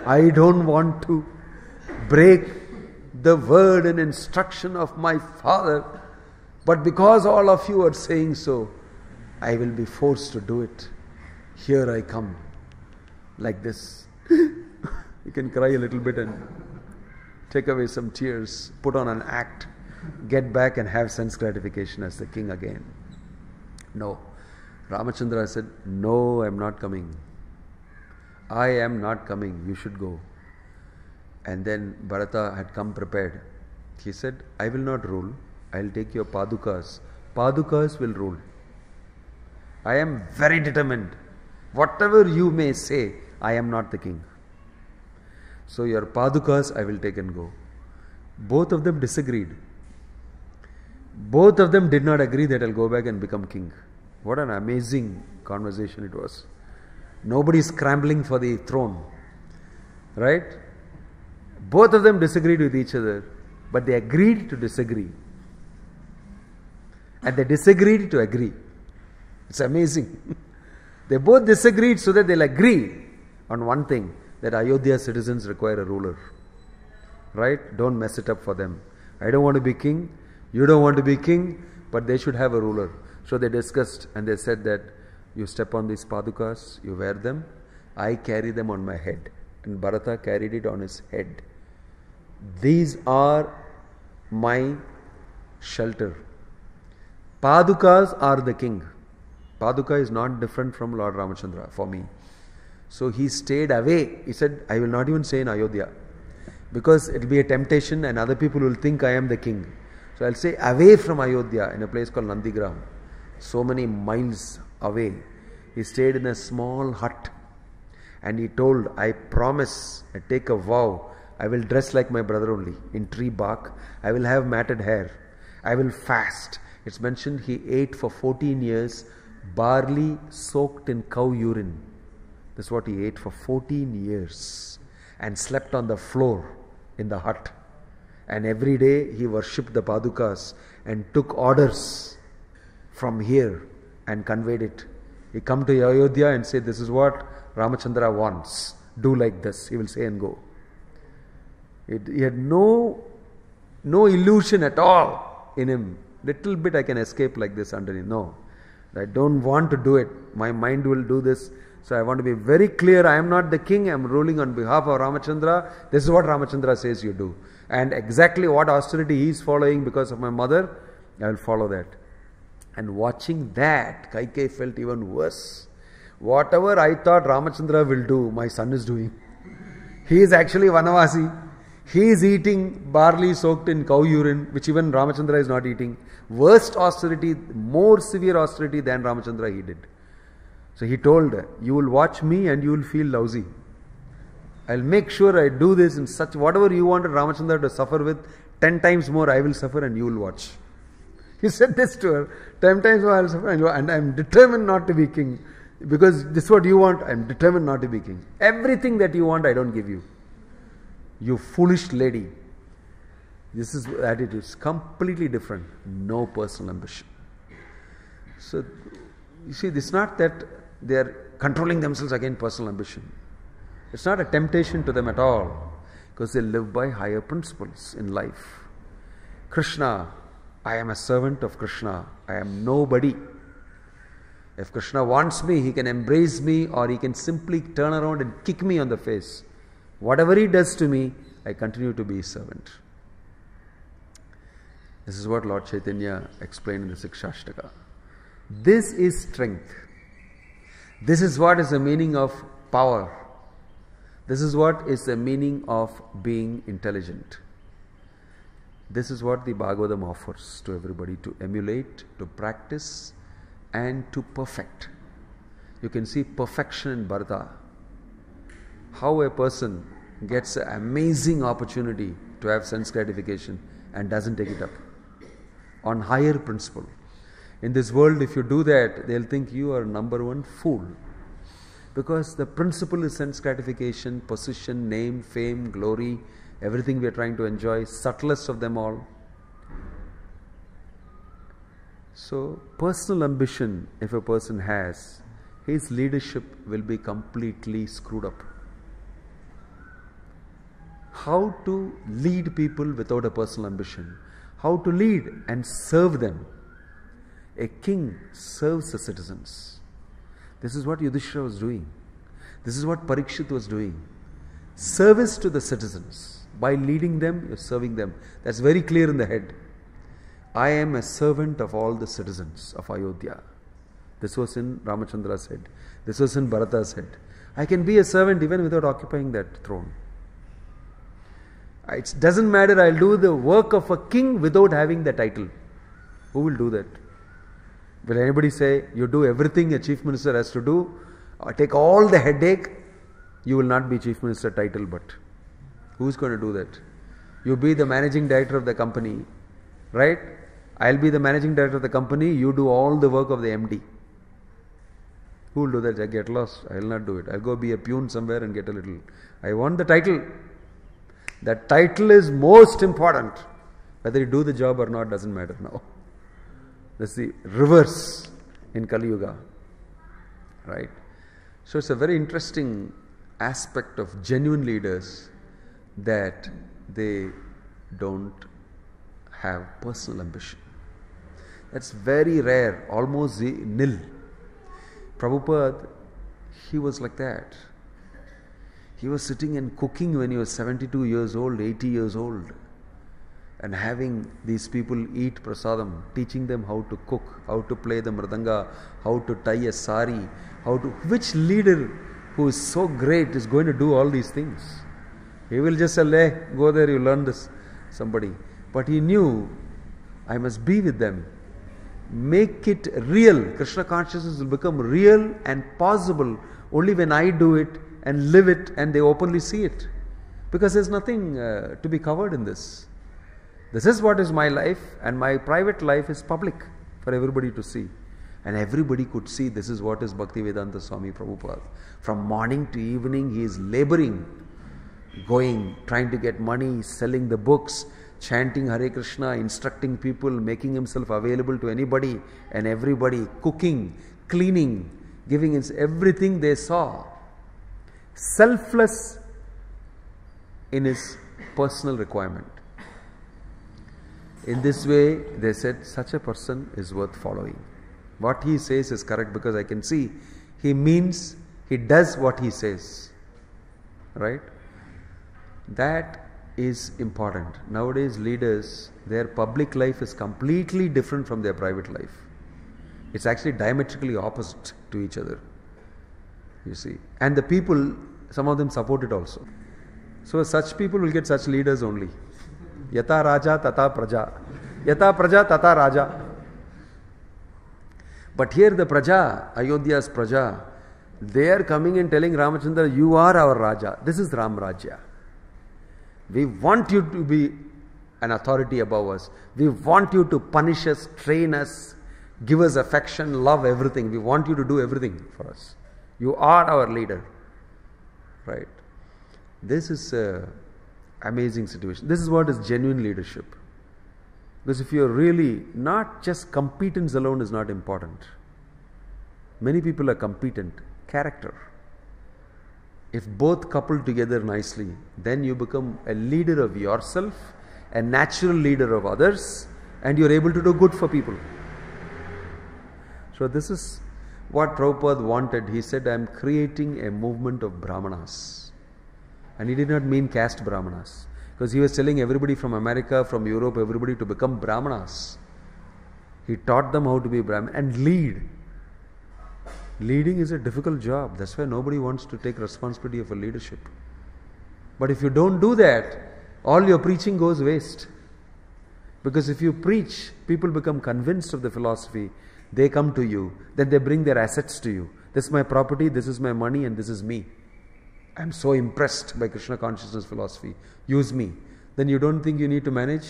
I don't want to break the word and instruction of my father. But because all of you are saying so, I will be forced to do it. Here I come. Like this. You can cry a little bit and take away some tears, put on an act, get back and have sense gratification as the king again. No. Ramachandra said, no, I am not coming. I am not coming. You should go. And then Bharata had come prepared. He said, I will not rule. I will take your padukas. Padukas will rule. I am very determined. Whatever you may say, I am not the king. So your padukas I will take and go. Both of them disagreed. Both of them did not agree that I'll go back and become king. What an amazing conversation it was. Nobody is scrambling for the throne. Right? Both of them disagreed with each other, but they agreed to disagree. And they disagreed to agree. It's amazing. They both disagreed so that they'll agree on one thing, that Ayodhya citizens require a ruler. Right? Don't mess it up for them. I don't want to be king, you don't want to be king, but they should have a ruler. So they discussed and they said that you step on these padukas, you wear them, I carry them on my head. And Bharata carried it on his head. These are my shelter. Padukas are the king. Paduka is not different from Lord Ramachandra for me. So he stayed away. He said, I will not even stay in Ayodhya, because it will be a temptation and other people will think I am the king. So I'll stay away from Ayodhya in a place called Nandigram. So many miles away. He stayed in a small hut and he told, I promise, I take a vow, I will dress like my brother only, in tree bark. I will have matted hair. I will fast. It's mentioned he ate for 14 years barley soaked in cow urine. That's what he ate for 14 years. And slept on the floor in the hut. And every day he worshipped the padukas and took orders from here and conveyed it. He come to Ayodhya and say, this is what Ramachandra wants. Do like this. He will say and go. He had no illusion at all in him. Little bit I can escape like this underneath. No. I don't want to do it. My mind will do this. So I want to be very clear. I am not the king. I am ruling on behalf of Ramachandra. This is what Ramachandra says you do. And exactly what austerity he is following because of my mother, I will follow that. And watching that, Kaikeyi felt even worse. Whatever I thought Ramachandra will do, my son is doing. He is actually Vanavasi. He is eating barley soaked in cow urine, which even Ramachandra is not eating. Worst austerity, more severe austerity than Ramachandra he did. So he told, you will watch me and you will feel lousy. I'll make sure I do this in such, whatever you wanted Ramachandra to suffer with, 10 times more I will suffer and you will watch. He said this to her, 10 times more I will suffer and I am determined not to be king. Because this is what you want, I am determined not to be king. Everything that you want, I don't give you. You foolish lady. This is the attitude. It's completely different. No personal ambition. So, you see, it's not that they are controlling themselves against personal ambition. It's not a temptation to them at all, because they live by higher principles in life. Krishna, I am a servant of Krishna. I am nobody. If Krishna wants me, he can embrace me, or he can simply turn around and kick me on the face. Whatever he does to me, I continue to be his servant. This is what Lord Chaitanya explained in the Sikshashtaka. This is strength. This is what is the meaning of power. This is what is the meaning of being intelligent. This is what the Bhagavatam offers to everybody to emulate, to practice, and to perfect. You can see perfection in Bharata. How a person gets an amazing opportunity to have sense gratification and doesn't take it up on higher principle. In this world, if you do that, they'll think you are number one fool. Because the principle is sense gratification, position, name, fame, glory, everything we are trying to enjoy, subtlest of them all. So, personal ambition, if a person has, his leadership will be completely screwed up. How to lead people without a personal ambition? How to lead and serve them? A king serves the citizens. This is what Yudhishthira was doing. This is what Parikshit was doing. Service to the citizens. By leading them, you're serving them. That's very clear in the head. I am a servant of all the citizens of Ayodhya. This was in Ramachandra's head. This was in Bharata's head. I can be a servant even without occupying that throne. It doesn't matter, I'll do the work of a king without having the title. Who will do that? Will anybody say, you do everything a chief minister has to do, or take all the headache, you will not be chief minister title, but who's going to do that? You be the managing director of the company, right? I'll be the managing director of the company, you do all the work of the MD. Who will do that? I get lost. I will not do it. I'll go be a peon somewhere and get a little. I want the title. That title is most important. Whether you do the job or not doesn't matter now. That's the reverse in Kali Yuga. Right? So it's a very interesting aspect of genuine leaders that they don't have personal ambition. That's very rare, almost nil. Prabhupada, he was like that. He was sitting and cooking when he was 72 years old, 80 years old, and having these people eat prasadam, teaching them how to cook, how to play the mridanga, how to tie a sari, which leader who is so great is going to do all these things? He will just say, go there, you learn this, somebody. But he knew, I must be with them. Make it real. Krishna consciousness will become real and possible only when I do it and live it and they openly see it. Because there's nothing to be covered in this. This is what is my life, and my private life is public for everybody to see. And everybody could see this is what is Bhaktivedanta Swami Prabhupada. From morning to evening he is laboring, going, trying to get money, selling the books, chanting Hare Krishna, instructing people, making himself available to anybody and everybody, cooking, cleaning, giving everything they saw. Selfless in his personal requirement. In this way, they said, such a person is worth following. What he says is correct because I can see he means, he does what he says. Right? That is important. Nowadays, leaders, their public life is completely different from their private life. It's actually diametrically opposite to each other. You see. And the people, some of them support it also. So such people will get such leaders only. Yata Raja Tata Praja. Yata Praja Tata Raja. But here the Praja, Ayodhya's Praja, they are coming and telling Ramachandra, you are our Raja. This is Ram Rajya. We want you to be an authority above us. We want you to punish us, train us, give us affection, love, everything. We want you to do everything for us. You are our leader. Right? This is an amazing situation. This is what is genuine leadership. Because if you are really, not just competence alone is not important. Many people are competent. Character. If both coupled together nicely, then you become a leader of yourself, a natural leader of others, and you are able to do good for people. So this is what Prabhupada wanted. He said, I am creating a movement of Brahmanas. And he did not mean caste Brahmanas. Because he was telling everybody from America, from Europe, everybody to become Brahmanas. He taught them how to be Brahman and lead. Leading is a difficult job. That's why nobody wants to take responsibility of a leadership. But if you don't do that, all your preaching goes waste. Because if you preach, people become convinced of the philosophy. They come to you. Then they bring their assets to you. This is my property, this is my money, and this is me. I am so impressed by Krishna consciousness philosophy. Use me. Then you don't think you need to manage?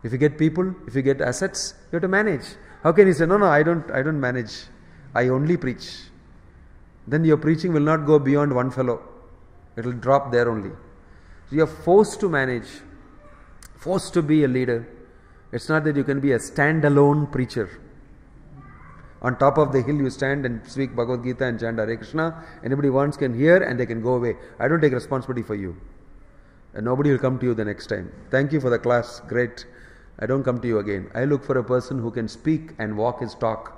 If you get people, if you get assets, you have to manage. How can you say, no, I don't manage. I only preach. Then your preaching will not go beyond one fellow. It will drop there only. So you are forced to manage, forced to be a leader. It's not that you can be a standalone preacher. On top of the hill you stand and speak Bhagavad Gita and chant Hare Krishna. Anybody wants can hear and they can go away. I don't take responsibility for you. And nobody will come to you the next time. Thank you for the class. Great. I don't come to you again. I look for a person who can speak and walk his talk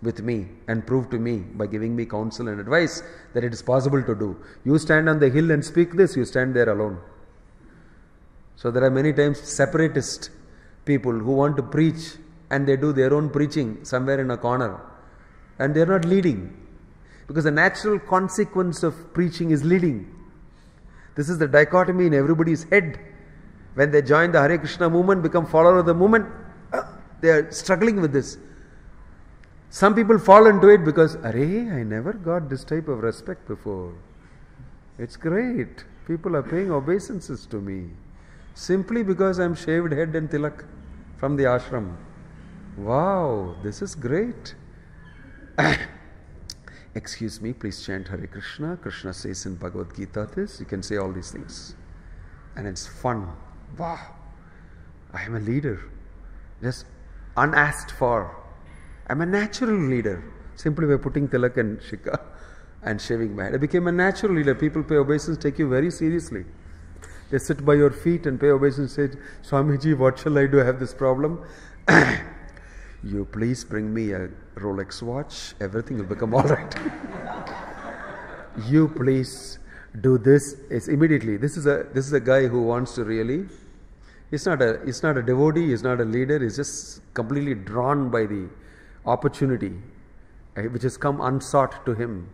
with me and prove to me by giving me counsel and advice that it is possible to do. You stand on the hill and speak this, you stand there alone. So there are many times separatist people who want to preach and they do their own preaching somewhere in a corner and they are not leading. Because the natural consequence of preaching is leading. This is the dichotomy in everybody's head. When they join the Hare Krishna movement, become follower of the movement, they are struggling with this. Some people fall into it because, Arey, I never got this type of respect before. It's great. People are paying obeisances to me. Simply because I'm shaved head and tilak from the ashram. Wow, this is great. Excuse me, please chant Hare Krishna. Krishna says in Bhagavad Gita this. You can say all these things. And it's fun. Wow, I am a leader. Just unasked for. I'm a natural leader. Simply by putting tilak and shika and shaving my head. I became a natural leader. People pay obeisance, take you very seriously. They sit by your feet and pay obeisance and say, Swamiji, what shall I do? I have this problem. You please bring me a Rolex watch. Everything will become all right. You please do this. It's immediately. This is a guy who wants to really. He's not a devotee. He's not a leader. He's just completely drawn by the opportunity which has come unsought to him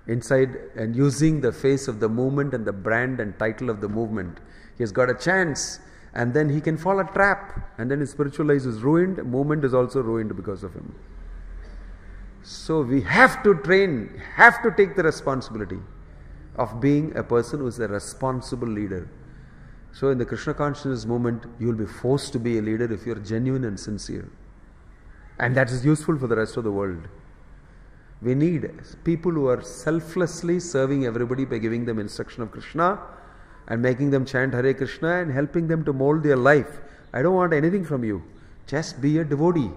inside, and using the face of the movement and the brand and title of the movement, he has got a chance, and then he can fall a trap, and then his spiritual life is ruined. Movement is also ruined because of him. So we have to train, have to take the responsibility of being a person who is a responsible leader. So in the Krishna consciousness movement, you will be forced to be a leader if you are genuine and sincere. And that is useful for the rest of the world. We need people who are selflessly serving everybody by giving them instruction of Krishna and making them chant Hare Krishna and helping them to mold their life. I don't want anything from you. Just be a devotee.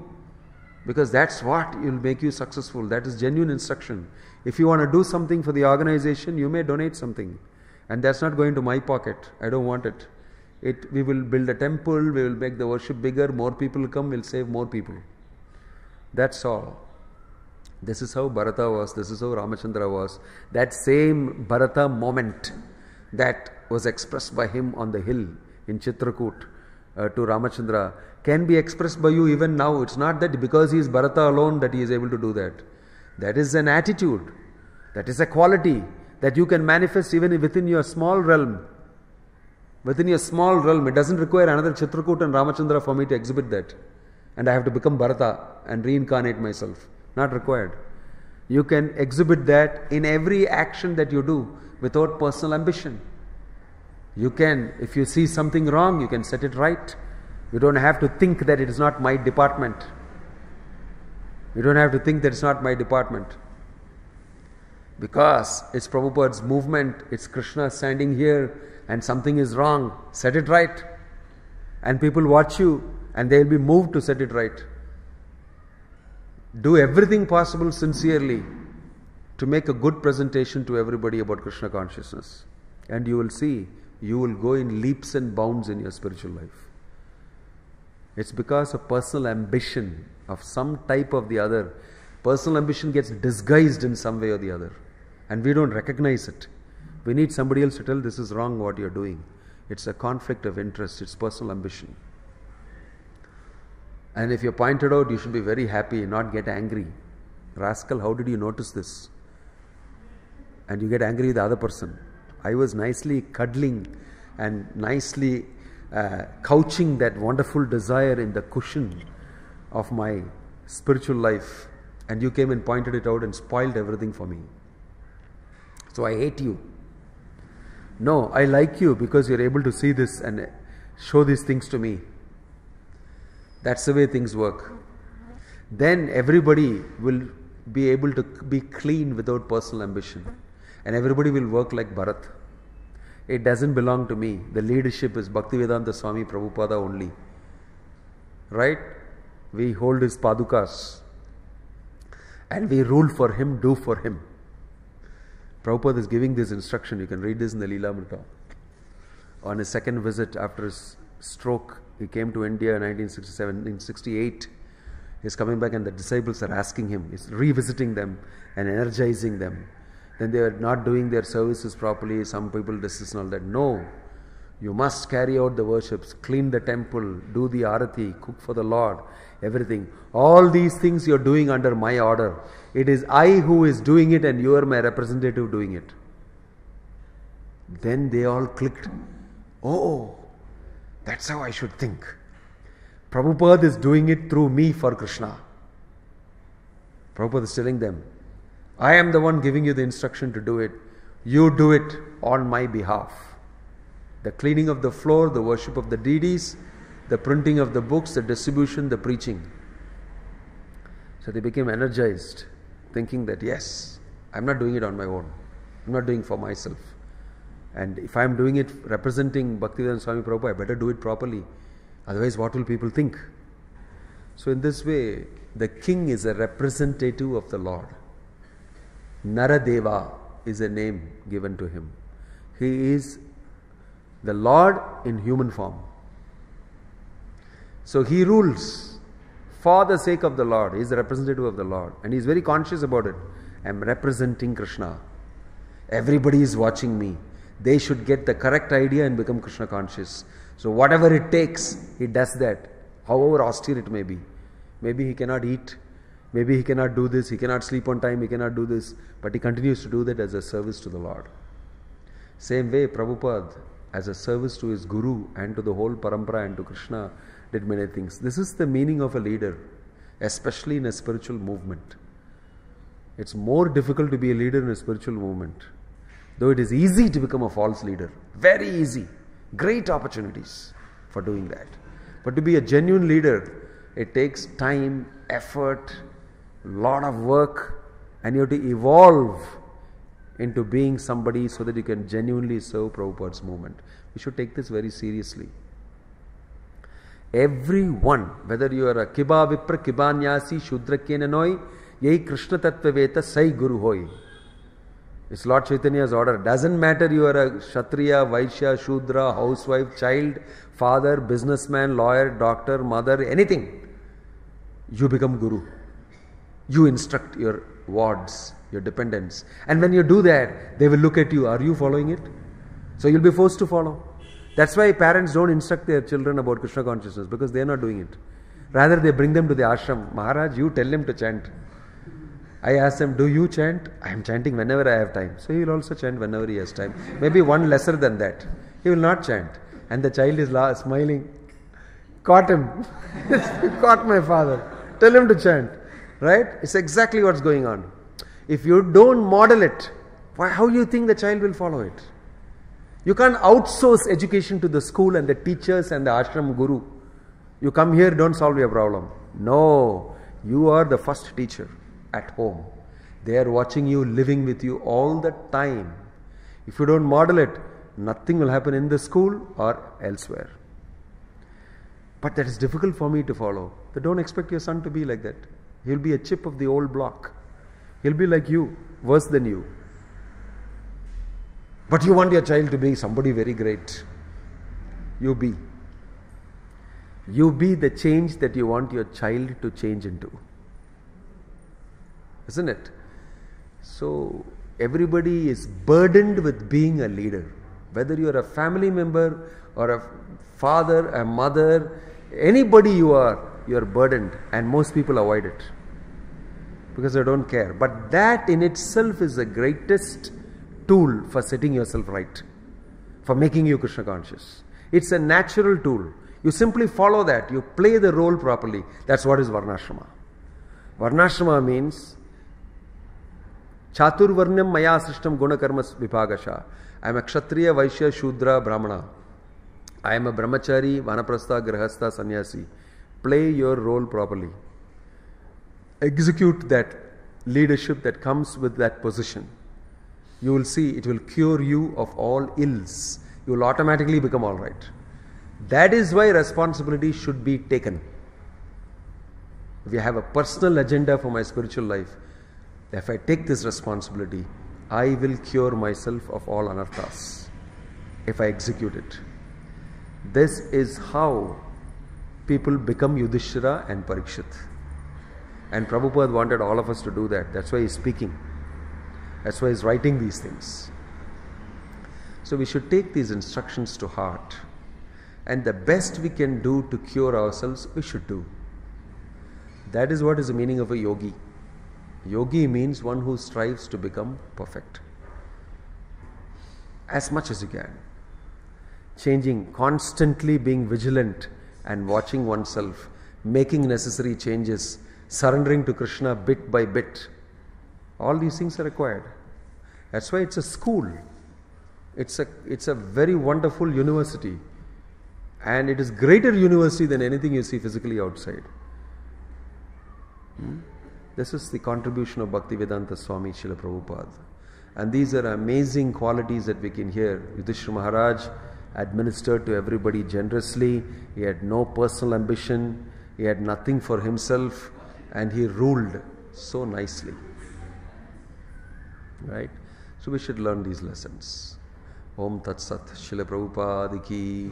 Because that's what will make you successful. That is genuine instruction. If you want to do something for the organization, you may donate something. And that's not going to my pocket. I don't want it. We will build a temple, we will make the worship bigger, more people will come, we'll save more people. That's all. This is how Bharata was, this is how Ramachandra was. That same Bharata moment that was expressed by him on the hill in Chitrakoot to Ramachandra can be expressed by you even now. It's not that because he is Bharata alone that he is able to do that. That is an attitude. That is a quality that you can manifest even within your small realm. Within your small realm, it doesn't require another Chitrakoot and Ramachandra for me to exhibit that. And I have to become Bharata and reincarnate myself. Not required. You can exhibit that in every action that you do without personal ambition. You can, if you see something wrong, you can set it right. You don't have to think that it is not my department. You don't have to think that it's not my department. Because it's Prabhupada's movement, it's Krishna standing here and something is wrong, set it right. And people watch you and they'll be moved to set it right. Do everything possible sincerely to make a good presentation to everybody about Krishna consciousness. And you will see, you will go in leaps and bounds in your spiritual life. It's because of personal ambition of some type of the other. Personal ambition gets disguised in some way or the other. And we don't recognize it. We need somebody else to tell this is wrong what you're doing. It's a conflict of interest. It's personal ambition. And if you're pointed out, you should be very happy, not get angry. Rascal, how did you notice this? And you get angry with the other person. I was nicely cuddling and nicely couching that wonderful desire in the cushion of my spiritual life. And you came and pointed it out and spoiled everything for me. So I hate you. No, I like you because you're able to see this and show these things to me. That's the way things work. Then everybody will be able to be clean without personal ambition. And everybody will work like Bharat. It doesn't belong to me. The leadership is Bhaktivedanta Swami Prabhupada only. Right? We hold his padukas. And we rule for him, do for him. Prabhupada is giving this instruction. You can read this in the Leelamrita. On his second visit after his stroke, he came to India in 1967. In 1968, he's coming back and the disciples are asking him. He's revisiting them and energizing them. Then they are not doing their services properly. Some people this and all that. No. You must carry out the worships, clean the temple, do the arati, cook for the Lord, everything. All these things you are doing under my order. It is I who is doing it and you are my representative doing it. Then they all clicked. Oh, that's how I should think. Prabhupada is doing it through me for Krishna. Prabhupada is telling them, I am the one giving you the instruction to do it. You do it on my behalf. The cleaning of the floor, the worship of the deities, the printing of the books, the distribution, the preaching. So they became energized, thinking that yes, I'm not doing it on my own. I'm not doing it for myself. And if I'm doing it representing Bhaktivedanta Swami Prabhupada, I better do it properly. Otherwise, what will people think? So in this way, the king is a representative of the Lord. Naradeva is a name given to him. He is the Lord in human form. So he rules for the sake of the Lord. He is the representative of the Lord. And he is very conscious about it. I am representing Krishna. Everybody is watching me. They should get the correct idea and become Krishna conscious. So whatever it takes, he does that. However austere it may be. Maybe he cannot eat. Maybe he cannot do this. He cannot sleep on time. He cannot do this. But he continues to do that as a service to the Lord. Same way, Prabhupada, as a service to his Guru and to the whole parampara and to Krishna, did many things. This is the meaning of a leader, especially in a spiritual movement. It's more difficult to be a leader in a spiritual movement. Though it is easy to become a false leader. Very easy. Great opportunities for doing that. But to be a genuine leader, it takes time, effort, lot of work, and you have to evolve into being somebody so that you can genuinely serve Prabhupada's movement. We should take this very seriously. Everyone, whether you are a Kiba Vipra, Kibanyasi, Shudra Kenanoi, Yei Krishna Tattvaveta, Sai Guru Hoi. It's Lord Chaitanya's order. Doesn't matter you are a Kshatriya, Vaishya, Shudra, housewife, child, father, businessman, lawyer, doctor, mother, anything. You become Guru. You instruct your wards, your dependents. And when you do that, they will look at you. Are you following it? So you'll be forced to follow. That's why parents don't instruct their children about Krishna consciousness, because they are not doing it. Rather, they bring them to the ashram. Maharaj, you tell him to chant. I asked him, do you chant? I am chanting whenever I have time. So he will also chant whenever he has time. Maybe one lesser than that. He will not chant. And the child is smiling. Caught him. Caught my father. Tell him to chant. Right? It's exactly what's going on. If you don't model it, how do you think the child will follow it? You can't outsource education to the school and the teachers and the ashram guru. You come here, don't solve your problem. No, you are the first teacher at home. They are watching you, living with you all the time. If you don't model it, nothing will happen in the school or elsewhere. But that is difficult for me to follow. But don't expect your son to be like that. He'll be a chip of the old block. He'll be like you, worse than you. But you want your child to be somebody very great. You be. You be the change that you want your child to change into. Isn't it? So, everybody is burdened with being a leader. Whether you are a family member or a father, a mother, anybody you are burdened, and most people avoid it because they don't care. But that in itself is the greatest tool for setting yourself right, for making you Krishna conscious. It's a natural tool. You simply follow that. You play the role properly. That's what is Varnashrama. Varnashrama means Chaturvarnyam maya srishtam guna karma vipagasha. I am a Kshatriya, Vaishya, Shudra, Brahmana. I am a Brahmachari, Vanaprastha, Grihastha, Sannyasi. Play your role properly. Execute that leadership that comes with that position. You will see it will cure you of all ills. You will automatically become all right. That is why responsibility should be taken. If you have a personal agenda for my spiritual life, if I take this responsibility, I will cure myself of all anarthas if I execute it. This is how people become Yudhishthira and Parikshit. And Prabhupada wanted all of us to do that. That's why he's speaking. That's why he's writing these things. So we should take these instructions to heart. And the best we can do to cure ourselves, we should do. That is what is the meaning of a yogi. Yogi means one who strives to become perfect. As much as you can. Changing, constantly being vigilant and watching oneself, making necessary changes, surrendering to Krishna bit by bit. All these things are required. That's why it's a school. It's a very wonderful university. And it is greater university than anything you see physically outside. This is the contribution of Bhaktivedanta Swami Srila Prabhupada. And these are amazing qualities that we can hear. Yudhishthira Maharaj administered to everybody generously. He had no personal ambition. He had nothing for himself. And he ruled so nicely. Right? So we should learn these lessons. Om Tat Sat. Srila Prabhupada ki